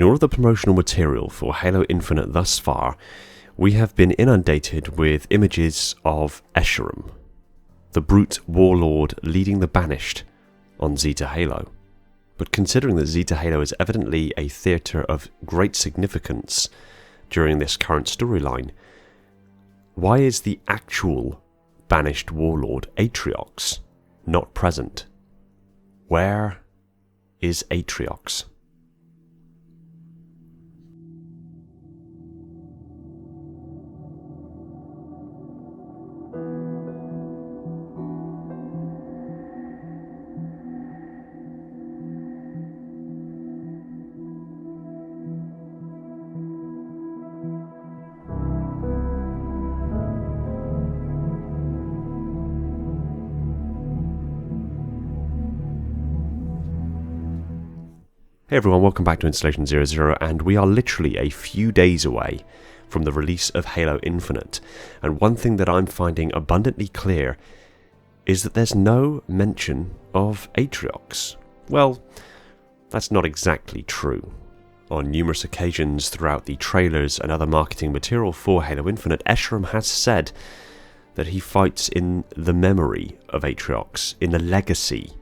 In all of the promotional material for Halo Infinite thus far, we have been inundated with images of Escharum, the brute warlord leading the Banished on Zeta Halo. But considering that Zeta Halo is evidently a theatre of great significance during this current storyline, why is the actual Banished warlord Atriox not present? Where is Atriox? Hey everyone, welcome back to Installation 00, and we are literally a few days away from the release of Halo Infinite, and one thing that I'm finding abundantly clear is that there's no mention of Atriox. Well, that's not exactly true. On numerous occasions throughout the trailers and other marketing material for Halo Infinite, Escharum has said that he fights in the memory of Atriox, in the legacy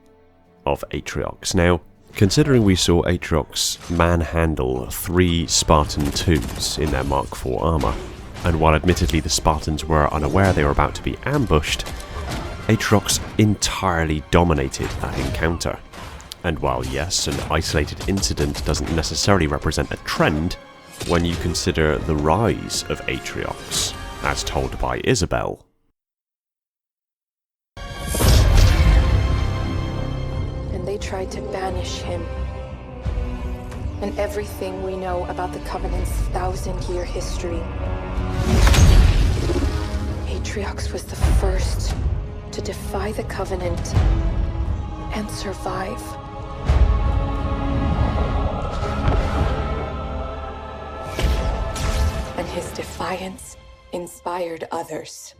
of Atriox. Now, considering we saw Atriox manhandle 3 Spartan 2s in their Mark IV armour, and while admittedly the Spartans were unaware they were about to be ambushed, Atriox entirely dominated that encounter. And while yes, an isolated incident doesn't necessarily represent a trend, when you consider the rise of Atriox, as told by Isabel, they tried to banish him. And everything we know about the Covenant's 1,000-year history. Atriox was the first to defy the Covenant and survive. And his defiance inspired others.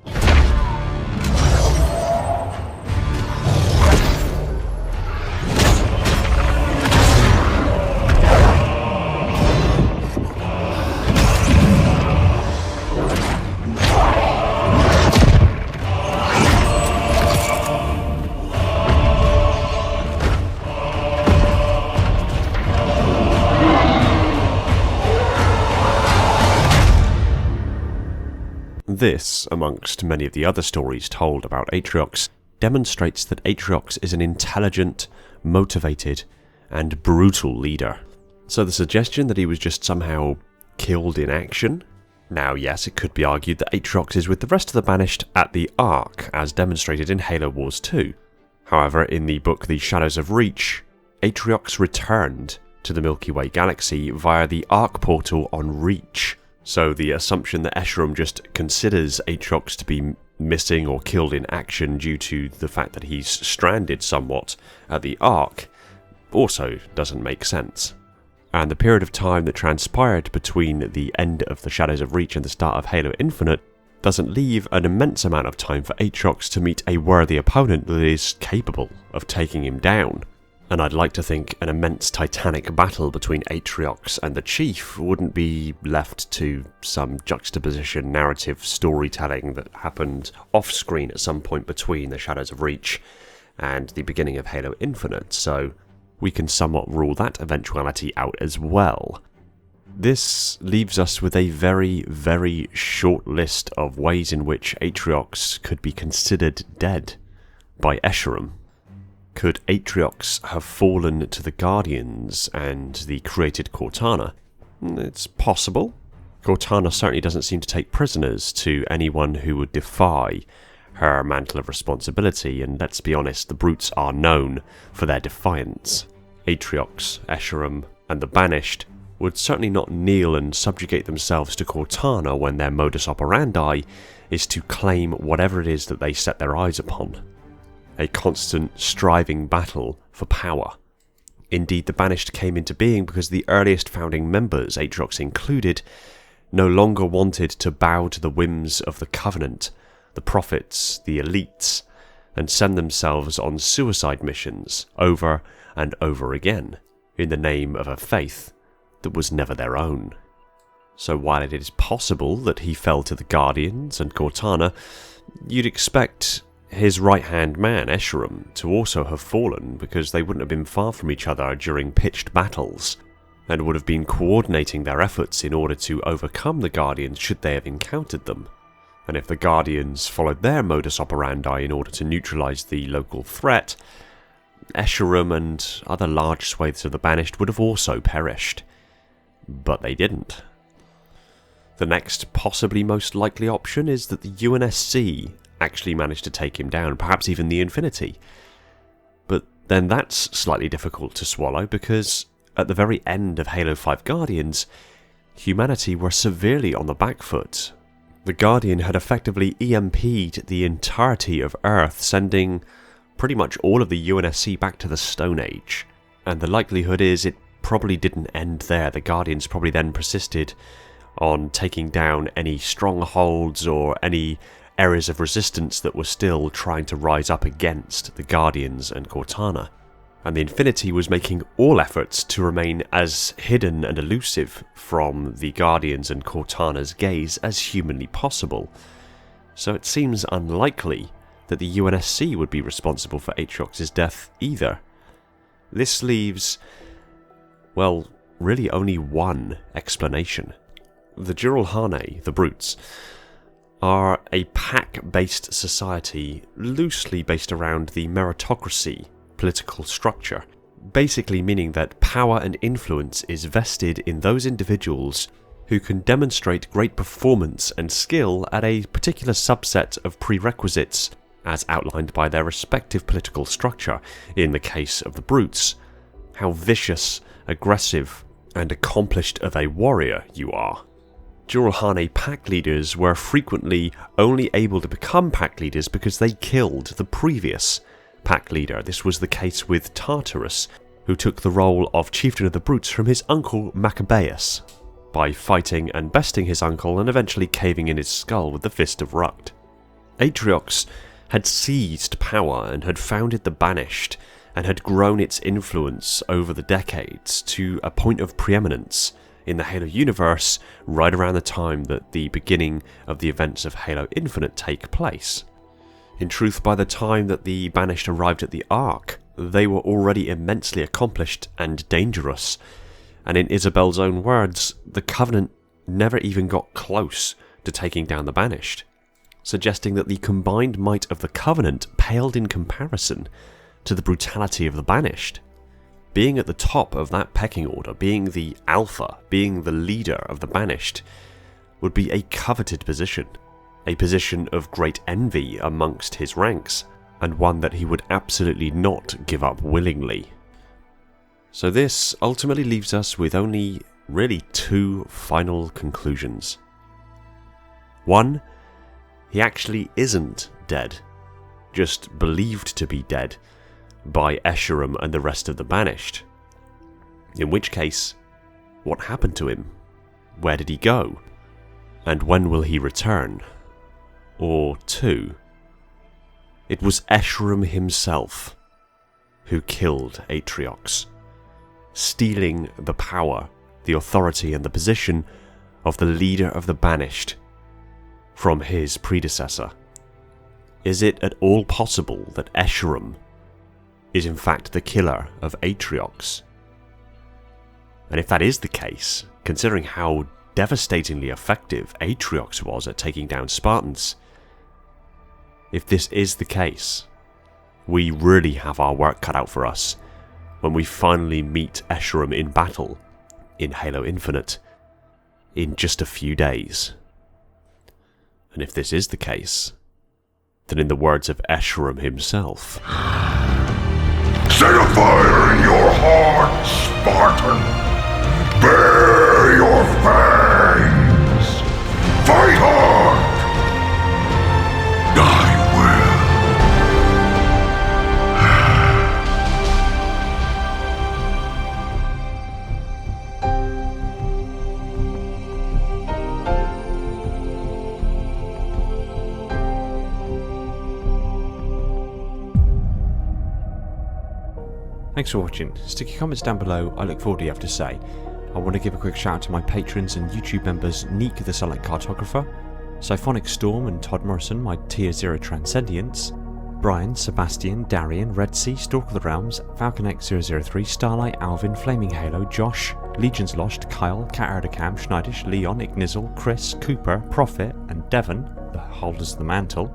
This, amongst many of the other stories told about Atriox, demonstrates that Atriox is an intelligent, motivated, and brutal leader. So the suggestion that he was just somehow killed in action? Now yes, it could be argued that Atriox is with the rest of the Banished at the Ark, as demonstrated in Halo Wars 2. However, in the book The Shadows of Reach, Atriox returned to the Milky Way galaxy via the Ark portal on Reach. So the assumption that Escharum just considers Atriox to be missing or killed in action due to the fact that he's stranded somewhat at the Ark also doesn't make sense. And the period of time that transpired between the end of the Shadows of Reach and the start of Halo Infinite doesn't leave an immense amount of time for Atriox to meet a worthy opponent that is capable of taking him down. And I'd like to think an immense titanic battle between Atriox and the Chief wouldn't be left to some juxtaposition narrative storytelling that happened off-screen at some point between the Shadows of Reach and the beginning of Halo Infinite, so we can somewhat rule that eventuality out as well. This leaves us with a very, very short list of ways in which Atriox could be considered dead by Escharum. Could Atriox have fallen to the Guardians and the created Cortana? It's possible. Cortana certainly doesn't seem to take prisoners to anyone who would defy her mantle of responsibility, and let's be honest, the brutes are known for their defiance. Atriox, Escharum, and the Banished would certainly not kneel and subjugate themselves to Cortana when their modus operandi is to claim whatever it is that they set their eyes upon. A constant striving battle for power. Indeed, the Banished came into being because the earliest founding members, Atriox included, no longer wanted to bow to the whims of the Covenant, the prophets, the elites, and send themselves on suicide missions over and over again in the name of a faith that was never their own. So while it is possible that he fell to the Guardians and Cortana, you'd expect his right-hand man, Escharum, to also have fallen, because they wouldn't have been far from each other during pitched battles, and would have been coordinating their efforts in order to overcome the Guardians should they have encountered them. And if the Guardians followed their modus operandi in order to neutralise the local threat, Escharum and other large swathes of the Banished would have also perished. But they didn't. The next, possibly most likely option is that the UNSC actually managed to take him down, perhaps even the Infinity. But then that's slightly difficult to swallow, because at the very end of Halo 5 Guardians, humanity were severely on the back foot. The Guardian had effectively EMP'd the entirety of Earth, sending pretty much all of the UNSC back to the Stone Age. And the likelihood is it probably didn't end there. The Guardians probably then persisted on taking down any strongholds or any areas of resistance that were still trying to rise up against the Guardians and Cortana. And the Infinity was making all efforts to remain as hidden and elusive from the Guardians and Cortana's gaze as humanly possible. So it seems unlikely that the UNSC would be responsible for Atriox's death either. This leaves, well, really only one explanation. The Jiralhane, the Brutes, are a pack-based society loosely based around the meritocracy political structure, basically meaning that power and influence is vested in those individuals who can demonstrate great performance and skill at a particular subset of prerequisites as outlined by their respective political structure. In the case of the Brutes, how vicious, aggressive, and accomplished of a warrior you are. Jiralhane pack leaders were frequently only able to become pack leaders because they killed the previous pack leader. This was the case with Tartarus, who took the role of chieftain of the Brutes from his uncle Maccabeus, by fighting and besting his uncle and eventually caving in his skull with the Fist of Rukt. Atriox had seized power and had founded the Banished, and had grown its influence over the decades to a point of preeminence in the Halo universe right around the time that the beginning of the events of Halo Infinite take place. In truth, by the time that the Banished arrived at the Ark, they were already immensely accomplished and dangerous, and in Isabel's own words, the Covenant never even got close to taking down the Banished, suggesting that the combined might of the Covenant paled in comparison to the brutality of the Banished. Being at the top of that pecking order, being the alpha, being the leader of the Banished, would be a coveted position. A position of great envy amongst his ranks, and one that he would absolutely not give up willingly. So this ultimately leaves us with only really two final conclusions. One, he actually isn't dead, just believed to be dead by Escharum and the rest of the Banished. In which case, what happened to him? Where did he go? And when will he return? Or two, it was Escharum himself who killed Atriox, stealing the power, the authority and the position of the leader of the Banished from his predecessor. Is it at all possible that Escharum is in fact the killer of Atriox? And if that is the case, considering how devastatingly effective Atriox was at taking down Spartans, if this is the case, we really have our work cut out for us when we finally meet Escharum in battle in Halo Infinite in just a few days. And if this is the case, then in the words of Escharum himself, "Set a fire in your heart, Spartan! Bare your fangs! Fight hard! I will." Thanks for watching. Stick your comments down below. I look forward to what you have to say. I want to give a quick shout out to my patrons and YouTube members Neek the Silent Cartographer, Siphonic Storm and Todd Morrison, my Tier 0 Transcendients, Brian, Sebastian, Darian, Red Sea, Stalk of the Realms, Falcon X003, Starlight, Alvin, Flaming Halo, Josh, Legions Lost, Kyle, Cat Erdicam, Schneidish, Leon, Ignizzle, Chris, Cooper, Prophet, and Devon, the holders of the mantle,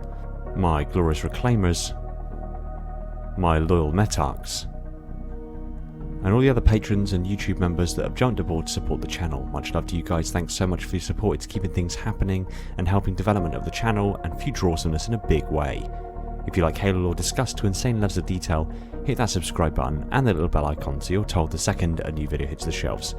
my glorious reclaimers, my loyal metarchs, and all the other patrons and YouTube members that have jumped aboard to support the channel. Much love to you guys, thanks so much for your support. It's keeping things happening and helping development of the channel and future awesomeness in a big way. If you like Halo lore discussed to insane levels of detail, hit that subscribe button and the little bell icon so you're told the second a new video hits the shelves.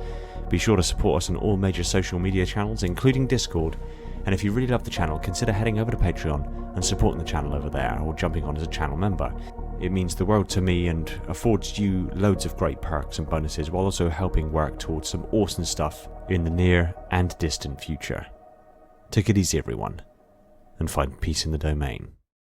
Be sure to support us on all major social media channels, including Discord, and if you really love the channel, consider heading over to Patreon and supporting the channel over there, or jumping on as a channel member. It means the world to me and affords you loads of great perks and bonuses, while also helping work towards some awesome stuff in the near and distant future. Take it easy everyone, and find peace in the domain.